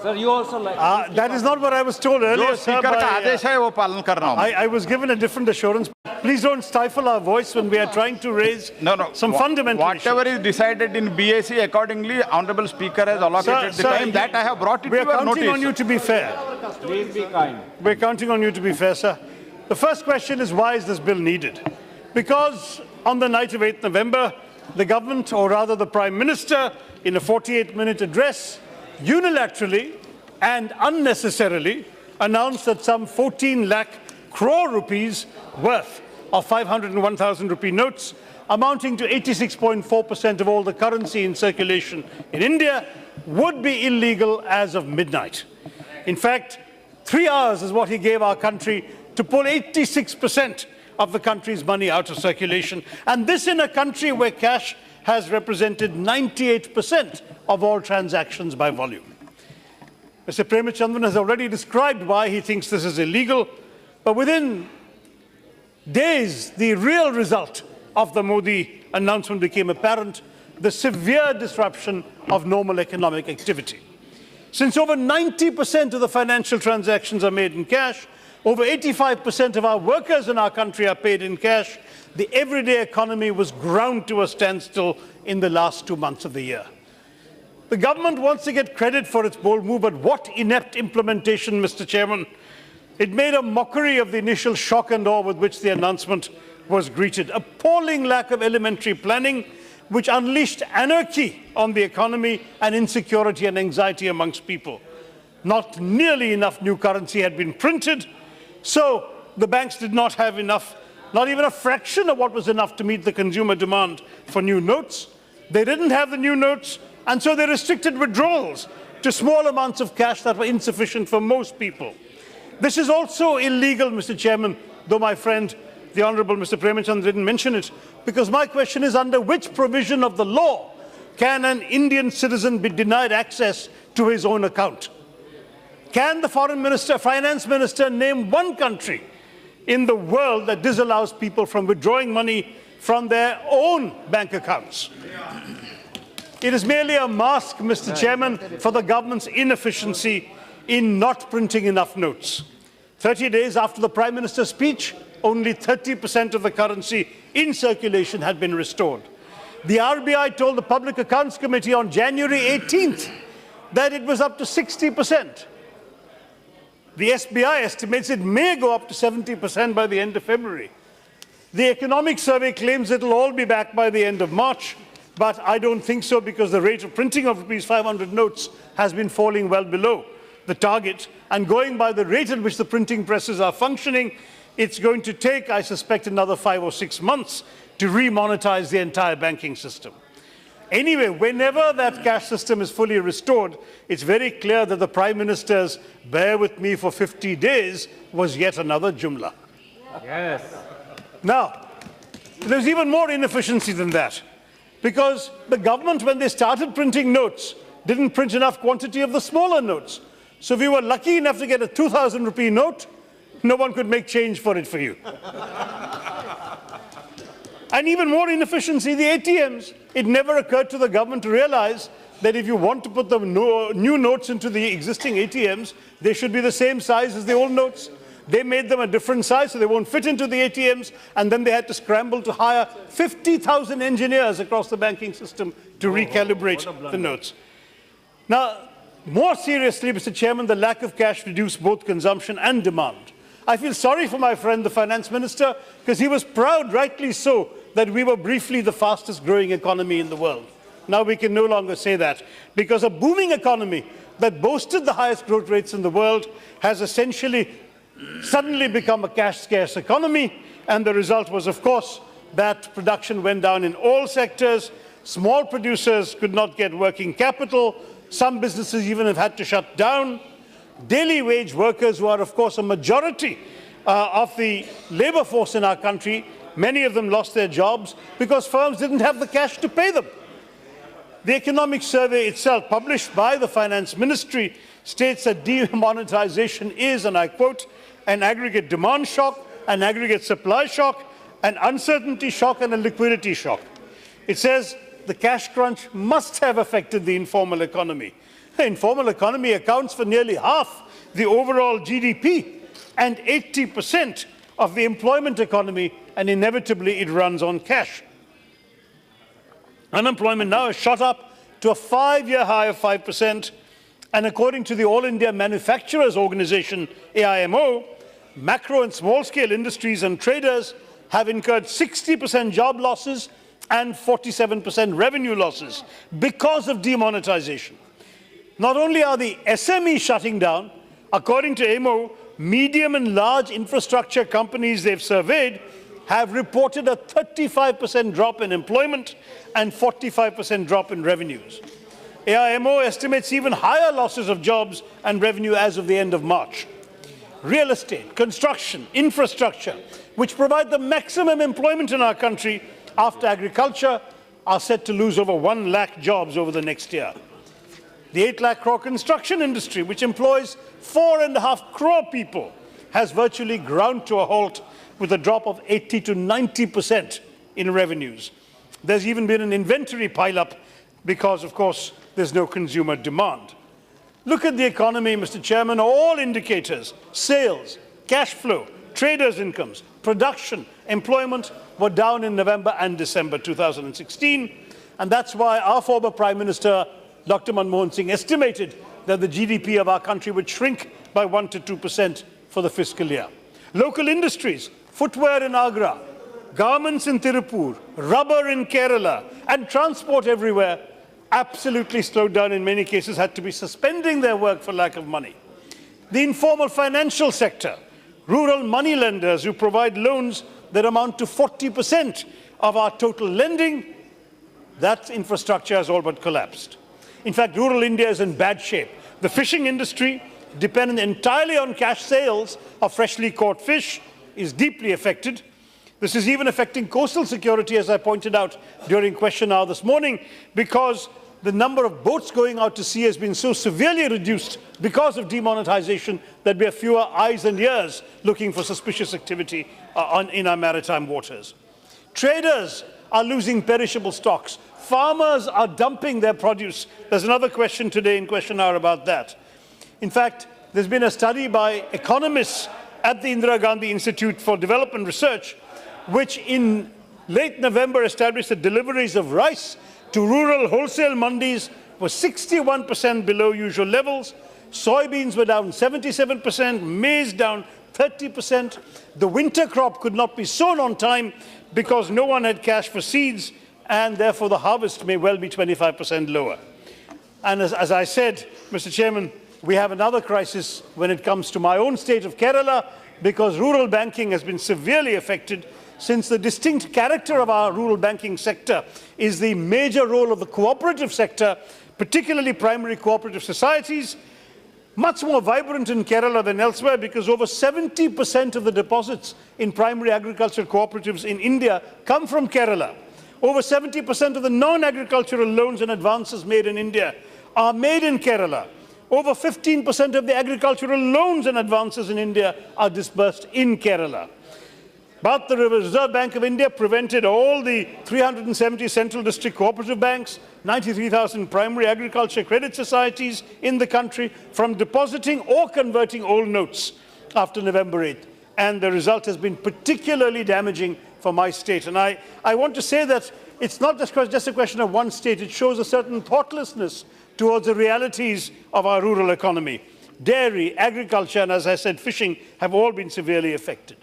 Sir, you also like... That is not what I was told earlier, sir. I was given a different assurance. Please don't stifle our voice when we are trying to raise some fundamental Whatever issues. is decided in BAC, accordingly, Honorable Speaker has allocated the time. That I have brought it to your notice. We're counting on you to be fair. Please be kind. We're counting on you to be fair, sir. The first question is, why is this bill needed? Because on the night of 8th November, the government, or rather the Prime Minister, in a 48-minute address, unilaterally and unnecessarily announced that some 14 lakh crore rupees worth of 501,000 rupee notes, amounting to 86.4% of all the currency in circulation in India, would be illegal as of midnight. In fact, 3 hours is what he gave our country to pull 86% of the country's money out of circulation, and this in a country where cash has represented 98% of all transactions by volume. Mr. Premachandran has already described why he thinks this is illegal, but within days, the real result of the Modi announcement became apparent: the severe disruption of normal economic activity. Since over 90% of the financial transactions are made in cash, over 85% of our workers in our country are paid in cash, the everyday economy was ground to a standstill in the last 2 months of the year. The government wants to get credit for its bold move, but what inept implementation, Mr. Chairman. It made a mockery of the initial shock and awe with which the announcement was greeted. Appalling lack of elementary planning, which unleashed anarchy on the economy and insecurity and anxiety amongst people. Not nearly enough new currency had been printed, so the banks did not have enough, not even a fraction of what was enough to meet the consumer demand for new notes. They didn't have the new notes, and so they restricted withdrawals to small amounts of cash that were insufficient for most people. This is also illegal, Mr. Chairman, though my friend, the Honourable Mr. Premachandran, didn't mention it, because my question is, under which provision of the law can an Indian citizen be denied access to his own account? Can the finance minister name one country in the world that disallows people from withdrawing money from their own bank accounts? It is merely a mask, Mr. Chairman, for the government's inefficiency in not printing enough notes. 30 days after the Prime Minister's speech, only 30% of the currency in circulation had been restored. The RBI told the Public Accounts Committee on January 18th that it was up to 60%. The SBI estimates it may go up to 70% by the end of February. The Economic Survey claims it will all be back by the end of March, but I don't think so, because the rate of printing of rupees 500 notes has been falling well below the target, and going by the rate at which the printing presses are functioning, it's going to take, I suspect, another 5 or 6 months to remonetize the entire banking system. Anyway, whenever that cash system is fully restored, it's very clear that the Prime Minister's "bear with me for 50 days" was yet another jumla. Yes. Now, there's even more inefficiency than that, because the government, when they started printing notes, didn't print enough quantity of the smaller notes. So if you were lucky enough to get a 2,000 rupee note, no one could make change for it for you. And even more inefficiency, the ATMs. It never occurred to the government to realize that if you want to put the new notes into the existing ATMs, they should be the same size as the old notes. They made them a different size, so they won't fit into the ATMs, and then they had to scramble to hire 50,000 engineers across the banking system to recalibrate the notes. Now, more seriously, Mr. Chairman, the lack of cash reduced both consumption and demand. I feel sorry for my friend, the finance minister, because he was proud, rightly so, that we were briefly the fastest growing economy in the world. Now we can no longer say that, because a booming economy that boasted the highest growth rates in the world has essentially suddenly become a cash-scarce economy, and the result was, of course, that production went down in all sectors. Small producers could not get working capital. Some businesses even have had to shut down. Daily wage workers, who are, of course, a majority of the labor force in our country, many of them lost their jobs because firms didn't have the cash to pay them. The Economic Survey itself, published by the Finance Ministry, states that demonetization is, and I quote, an aggregate demand shock, an aggregate supply shock, an uncertainty shock, and a liquidity shock. It says the cash crunch must have affected the informal economy. The informal economy accounts for nearly half the overall GDP and 80% of the employment economy, and inevitably it runs on cash. Unemployment now has shot up to a 5-year high of 5%, and according to the All India Manufacturers Organization, AIMO, macro and small-scale industries and traders have incurred 60% job losses and 47% revenue losses because of demonetization. Not only are the SMEs shutting down, according to AIMO, medium and large infrastructure companies they've surveyed have reported a 35% drop in employment and 45% drop in revenues. AIMO estimates even higher losses of jobs and revenue as of the end of March. Real estate, construction, infrastructure, which provide the maximum employment in our country after agriculture, are set to lose over 1 lakh jobs over the next year. The 8 lakh crore construction industry, which employs 4.5 crore people, has virtually ground to a halt with a drop of 80 to 90% in revenues. There's even been an inventory pileup because, of course, there's no consumer demand. Look at the economy, Mr. Chairman. All indicators, sales, cash flow, traders' incomes, production, employment were down in November and December 2016. And that's why our former Prime Minister, Dr. Manmohan Singh, estimated that the GDP of our country would shrink by 1 to 2% for the fiscal year. Local industries, footwear in Agra, garments in Tirupur, rubber in Kerala, and transport everywhere absolutely slowed down, in many cases had to be suspending their work for lack of money. The informal financial sector, rural money lenders who provide loans that amount to 40% of our total lending, that infrastructure has all but collapsed. In fact, rural India is in bad shape. The fishing industry, dependent entirely on cash sales of freshly caught fish, is deeply affected. This is even affecting coastal security, as I pointed out during question hour this morning, because the number of boats going out to sea has been so severely reduced because of demonetization that we have fewer eyes and ears looking for suspicious activity in our maritime waters. Traders are losing perishable stocks. Farmers are dumping their produce. There's another question today in question hour about that. In fact, there's been a study by economists at the Indira Gandhi Institute for Development Research, which in late November established that deliveries of rice to rural wholesale mandis were 61% below usual levels. Soybeans were down 77%, maize down 30%. The winter crop could not be sown on time because no one had cash for seeds, and therefore the harvest may well be 25% lower. And as I said, Mr. Chairman, we have another crisis when it comes to my own state of Kerala, because rural banking has been severely affected, since the distinct character of our rural banking sector is the major role of the cooperative sector, particularly primary cooperative societies, much more vibrant in Kerala than elsewhere, because over 70% of the deposits in primary agricultural cooperatives in India come from Kerala. Over 70% of the non-agricultural loans and advances made in India are made in Kerala. Over 15% of the agricultural loans and advances in India are disbursed in Kerala. But the Reserve Bank of India prevented all the 370 central district cooperative banks, 93,000 primary agriculture credit societies in the country from depositing or converting old notes after November 8th. And the result has been particularly damaging for my state. And I want to say that it's not just a question of one state. It shows a certain thoughtlessness towards the realities of our rural economy. Dairy, agriculture, and as I said, fishing have all been severely affected.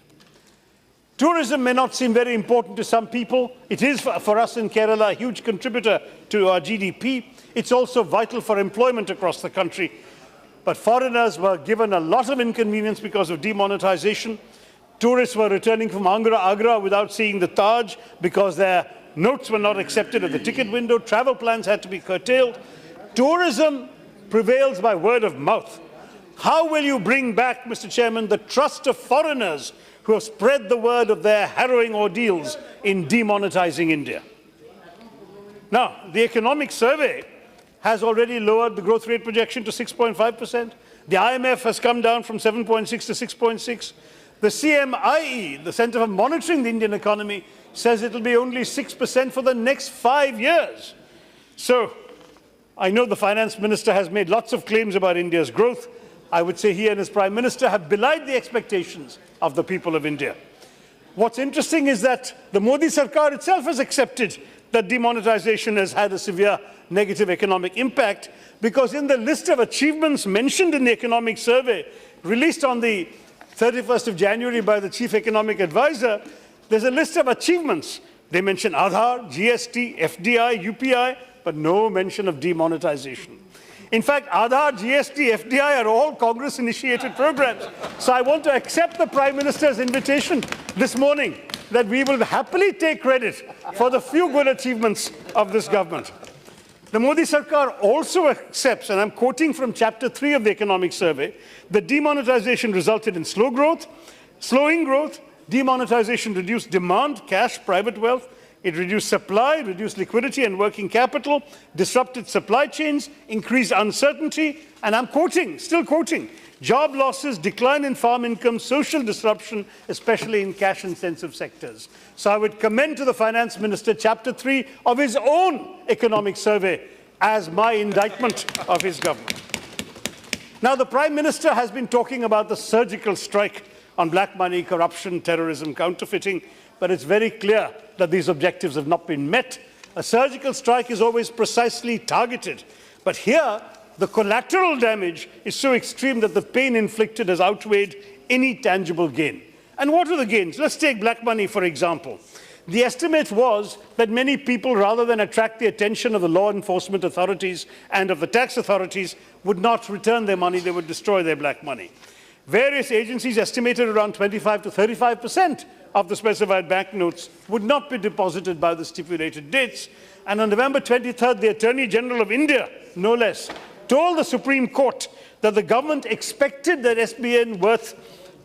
Tourism may not seem very important to some people. It is, for us in Kerala, a huge contributor to our GDP. It's also vital for employment across the country. But foreigners were given a lot of inconvenience because of demonetization. Tourists were returning from Agra without seeing the Taj because their notes were not accepted at the ticket window. Travel plans had to be curtailed. Tourism prevails by word of mouth. How will you bring back, Mr. Chairman, the trust of foreigners who have spread the word of their harrowing ordeals in demonetizing India? Now, the economic survey has already lowered the growth rate projection to 6.5%. The IMF has come down from 7.6 to 6.6. The CMIE, the Center for Monitoring the Indian Economy, says it will be only 6% for the next 5 years. So, I know the finance minister has made lots of claims about India's growth. I would say he and his prime minister have belied the expectations of the people of India. What's interesting is that the Modi Sarkar itself has accepted that demonetization has had a severe negative economic impact, because in the list of achievements mentioned in the economic survey released on the 31st of January by the chief economic advisor, there's a list of achievements. They mention Aadhaar, GST, FDI, UPI, but no mention of demonetization. In fact, Aadhaar, GST, FDI are all Congress-initiated programs. So I want to accept the Prime Minister's invitation this morning that we will happily take credit for the few good achievements of this government. The Modi Sarkar also accepts, and I'm quoting from Chapter 3 of the Economic Survey, that demonetization resulted in slowing growth, demonetization reduced demand, cash, private wealth, it reduced supply, reduced liquidity and working capital, disrupted supply chains, increased uncertainty, and I'm quoting, still quoting, job losses, decline in farm income, social disruption, especially in cash-intensive sectors. So I would commend to the Finance Minister Chapter 3 of his own economic survey as my indictment of his government. Now, the Prime Minister has been talking about the surgical strike on black money, corruption, terrorism, counterfeiting, but it's very clear that these objectives have not been met. A surgical strike is always precisely targeted, but here, the collateral damage is so extreme that the pain inflicted has outweighed any tangible gain. And what are the gains? Let's take black money, for example. The estimate was that many people, rather than attract the attention of the law enforcement authorities and of the tax authorities, would not return their money, they would destroy their black money. Various agencies estimated around 25 to 35% of the specified banknotes would not be deposited by the stipulated dates. And on November 23rd, the Attorney General of India, no less, told the Supreme Court that the government expected that SBN worth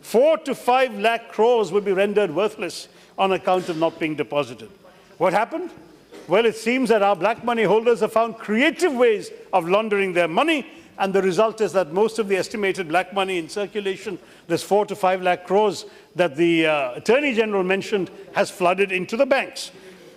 4 to 5 lakh crores would be rendered worthless on account of not being deposited. What happened? Well, it seems that our black money holders have found creative ways of laundering their money, and the result is that most of the estimated black money in circulation, this 4 to 5 lakh crores that the Attorney General mentioned, has flooded into the banks.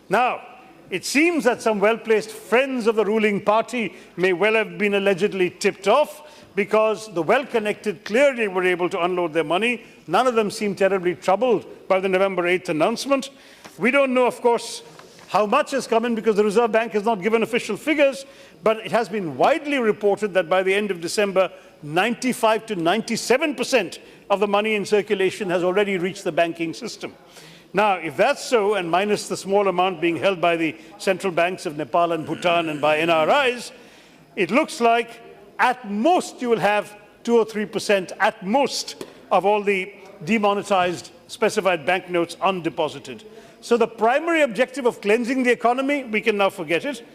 Now, it seems that some well-placed friends of the ruling party may well have been allegedly tipped off, because the well-connected clearly were able to unload their money. None of them seem terribly troubled by the November 8th announcement. We don't know, of course, how much has come in, because the Reserve Bank has not given official figures, but it has been widely reported that by the end of December, 95 to 97% of the money in circulation has already reached the banking system. Now, if that's so, and minus the small amount being held by the central banks of Nepal and Bhutan and by NRIs, it looks like at most you will have 2 or 3% at most of all the demonetized specified banknotes undeposited. So the primary objective of cleansing the economy, we can now forget it.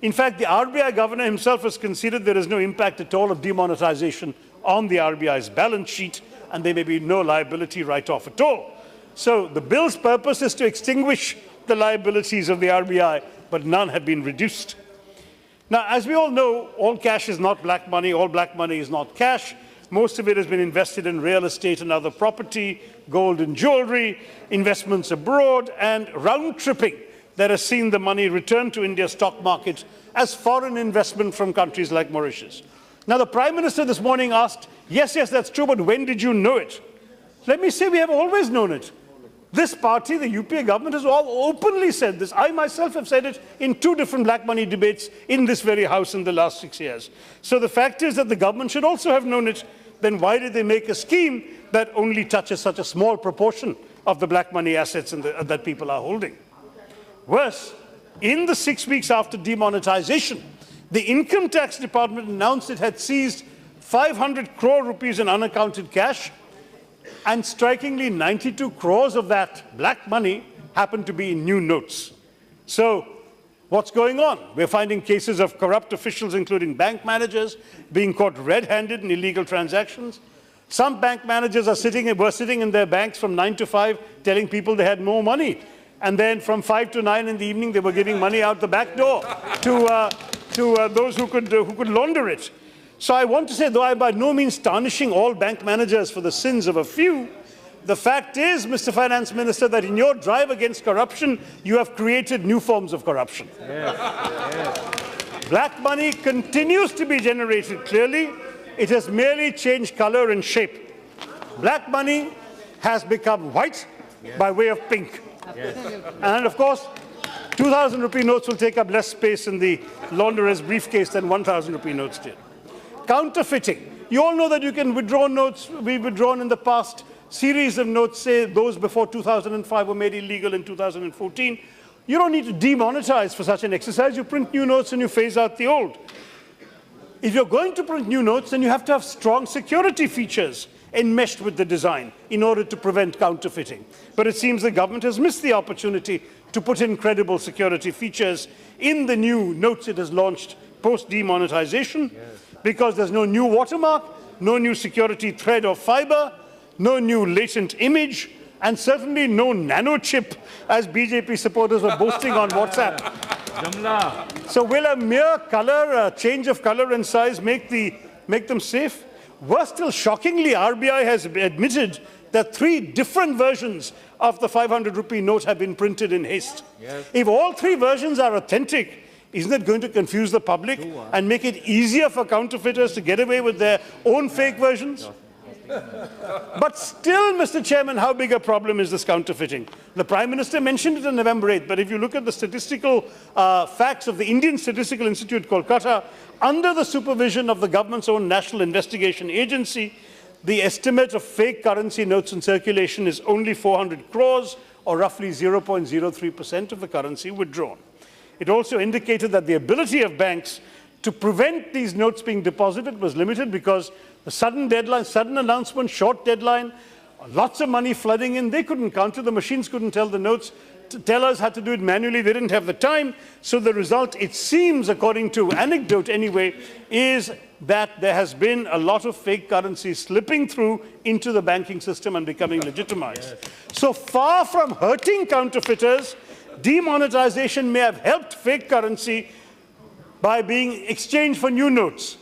In fact, the RBI governor himself has conceded there is no impact at all of demonetization on the RBI's balance sheet, and there may be no liability write-off at all. So the bill's purpose is to extinguish the liabilities of the RBI, but none have been reduced. Now, as we all know, all cash is not black money, all black money is not cash. Most of it has been invested in real estate and other property, gold and jewelry, investments abroad, and round-tripping that has seen the money return to India's stock market as foreign investment from countries like Mauritius. Now, the Prime Minister this morning asked, yes, that's true, but when did you know it? Let me say we have always known it. This party, the UPA government, has all openly said this. I myself have said it in 2 different black money debates in this very House in the last 6 years. So the fact is that the government should also have known it. Then why did they make a scheme that only touches such a small proportion of the black money assets that people are holding? Worse, in the 6 weeks after demonetization, the Income Tax Department announced it had seized 500 crore rupees in unaccounted cash, and strikingly 92 crores of that black money happened to be in new notes. So what's going on? We're finding cases of corrupt officials, including bank managers, being caught red-handed in illegal transactions. Some bank managers were sitting in their banks from 9 to 5, telling people they had more money. And then from 5 to 9 in the evening, they were giving money out the back door to those who could launder it. So I want to say, though I'm by no means tarnishing all bank managers for the sins of a few, the fact is, Mr. Finance Minister, that in your drive against corruption, you have created new forms of corruption. Black money continues to be generated clearly. It has merely changed color and shape. Black money has become white by way of pink. And of course, 2,000 rupee notes will take up less space in the launderer's briefcase than 1,000 rupee notes did. Counterfeiting. You all know that you can withdraw notes. We've withdrawn in the past series of notes, say those before 2005 were made illegal in 2014. You don't need to demonetize for such an exercise. You print new notes and you phase out the old. If you're going to print new notes, then you have to have strong security features enmeshed with the design in order to prevent counterfeiting. But it seems the government has missed the opportunity to put in credible security features in the new notes it has launched post-demonetization, because there's no new watermark, no new security thread or fiber, no new latent image, and certainly no nano chip, as BJP supporters were boasting on WhatsApp. So will a mere color, change of color and size make them safe? Worse still, shockingly, RBI has admitted that 3 different versions of the 500 rupee note have been printed in haste. If all 3 versions are authentic, isn't it going to confuse the public and make it easier for counterfeiters to get away with their own fake versions? But still, Mr. Chairman, how big a problem is this counterfeiting? The Prime Minister mentioned it on November 8th, but if you look at the statistical facts of the Indian Statistical Institute, Kolkata, under the supervision of the government's own National Investigation Agency, the estimate of fake currency notes in circulation is only 400 crores, or roughly 0.03% of the currency withdrawn. It also indicated that the ability of banks to prevent these notes being deposited was limited because the sudden deadline, sudden announcement, short deadline, lots of money flooding in, they couldn't counter, the machines couldn't tell the notes, tellers had to do it manually, they didn't have the time. So the result, it seems, according to anecdote anyway, is that there has been a lot of fake currency slipping through into the banking system and becoming legitimized. So far from hurting counterfeiters, demonetization may have helped fake currency by being exchanged for new notes.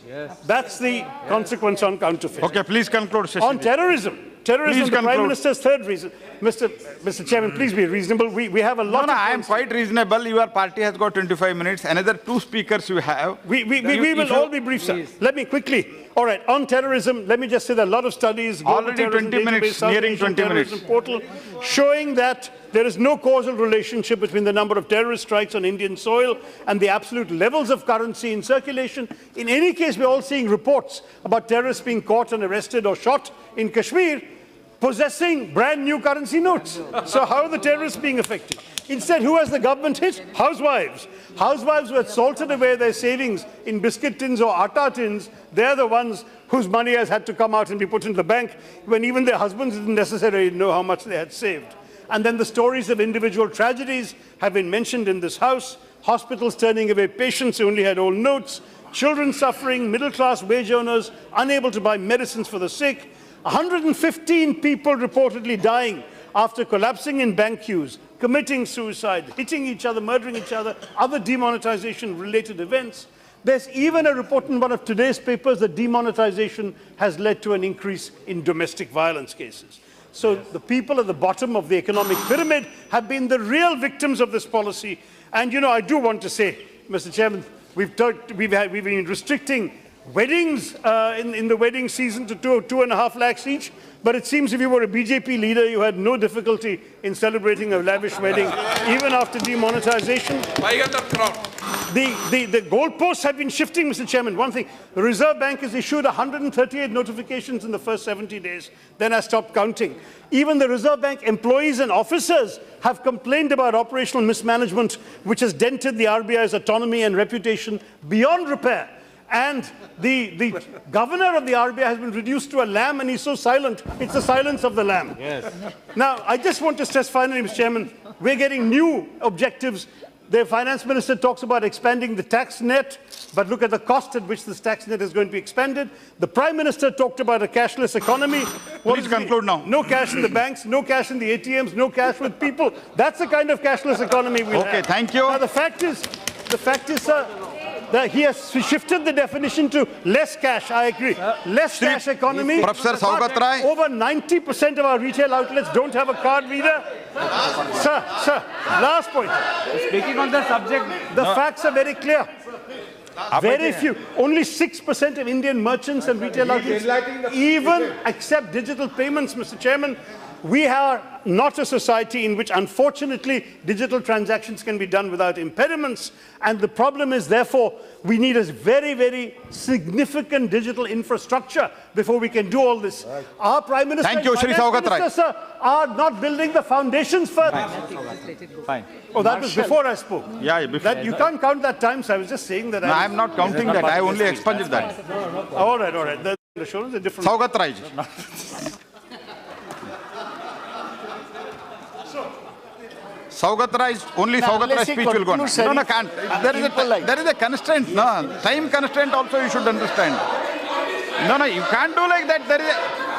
That's the consequence on counterfeit. Okay, please conclude, Shashi. On terrorism, the Prime Minister's third reason. Mr. Chairman, please be reasonable. We have a lot No, of... I am quite reasonable. Your party has got 25 minutes. Another 2 speakers you have. We will all be brief, sir. Let me quickly. All right, on terrorism, let me just say that a lot of studies... Already 20 minutes, nearing 20 minutes. Portal, showing that there is no causal relationship between the number of terrorist strikes on Indian soil and the absolute levels of currency in circulation. In any case, we're all seeing reports about terrorists being caught and arrested or shot in Kashmir possessing brand new currency notes. So how are the terrorists being affected? Instead, who has the government hit? Housewives. Housewives who had salted away their savings in biscuit tins or atta tins, they're the ones whose money has had to come out and be put into the bank when even their husbands didn't necessarily know how much they had saved. And then the stories of individual tragedies have been mentioned in this House. Hospitals turning away patients who only had old notes, children suffering, middle-class wage earners unable to buy medicines for the sick, 115 people reportedly dying after collapsing in bank queues, committing suicide, hitting each other, murdering each other, other demonetization-related events. There's even a report in one of today's papers that demonetization has led to an increase in domestic violence cases. So the people at the bottom of the economic pyramid have been the real victims of this policy. And, you know, I do want to say, Mr. Chairman, we've been restricting weddings in the wedding season to 2.5 lakhs each. But it seems if you were a BJP leader, you had no difficulty in celebrating a lavish wedding, even after demonetization. The goalposts have been shifting, Mr. Chairman. One thing, the Reserve Bank has issued 138 notifications in the first 70 days, then has stopped counting. Even the Reserve Bank employees and officers have complained about operational mismanagement, which has dented the RBI's autonomy and reputation beyond repair. And the governor of the RBI has been reduced to a lamb, and he's so silent, it's the silence of the lamb. Yes. Now, I just want to stress finally, Mr. Chairman, we're getting new objectives. The finance minister talks about expanding the tax net, but look at the cost at which this tax net is going to be expanded. The Prime Minister talked about a cashless economy. Please conclude now. No cash in the banks, no cash in the ATMs, no cash with people. That's the kind of cashless economy we have. Okay, thank you. Now, the fact is, sir, that he has shifted the definition to less cash. I agree. Less cash economy. Professor Saugat Rai. Over 90% of our retail outlets don't have a card reader. Sir, last point. Speaking on the subject, The facts are very clear. Very few. Only 6% of Indian merchants and retail outlets even accept digital payments, Mr. Chairman. We are not a society in which, unfortunately, digital transactions can be done without impediments. And the problem is, therefore, we need a very, very significant digital infrastructure before we can do all this. Right. Our Prime Minister Thank you, and Shri Finance Saugat Rai. Minister, sir, are not building the foundations first. Fine. Oh, that was before I spoke. Yeah, before. That, you can't count that time, so I was just saying that. No, I'm not counting that. I only expunged that. All right, all right. The assurance is different. Saugat Rai. Saugat Rai, only Saugat Rai speech will go on. No, can't. There is a constraint. No, time constraint also you should understand. No, you can't do like that. There is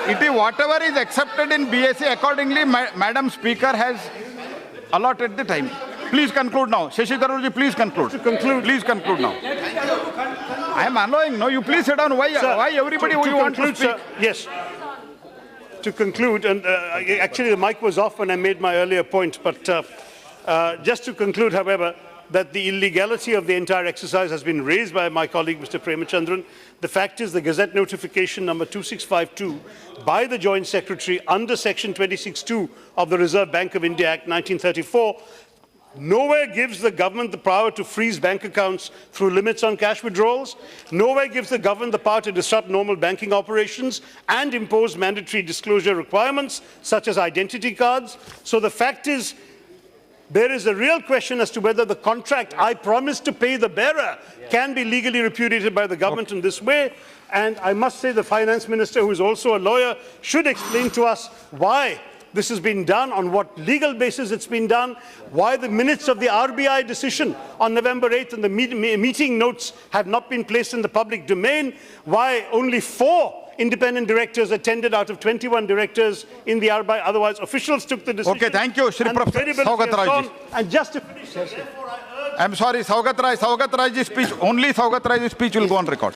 it is whatever is accepted in BSc accordingly. Madam Speaker has allotted the time. Please conclude now. Shashi Tharoor ji, please conclude. To conclude. Please conclude now. I am allowing. No, you please sit down. Why everybody to you want to conclude, speak? sir, yes. To conclude, and actually the mic was off when I made my earlier point, but just to conclude, however, that the illegality of the entire exercise has been raised by my colleague, Mr. Premachandran. The fact is the Gazette notification number 2652 by the Joint Secretary under Section 26(2) of the Reserve Bank of India Act 1934 nowhere gives the government the power to freeze bank accounts through limits on cash withdrawals. Nowhere gives the government the power to disrupt normal banking operations and impose mandatory disclosure requirements such as identity cards. So the fact is, there is a real question as to whether the contract I promised to pay the bearer can be legally repudiated by the government in this way. And I must say the Finance Minister, who is also a lawyer, should explain to us why this has been done, on what legal basis it's been done, why the minutes of the RBI decision on November 8th and the meeting notes have not been placed in the public domain, why only 4 independent directors attended out of 21 directors in the RBI, otherwise officials took the decision. Okay, thank you, Shri Professor Saugat Rai. And just to finish, therefore I urge... I'm sorry, Saugat Rai ji's speech, only Saugat Rai's speech will go on record.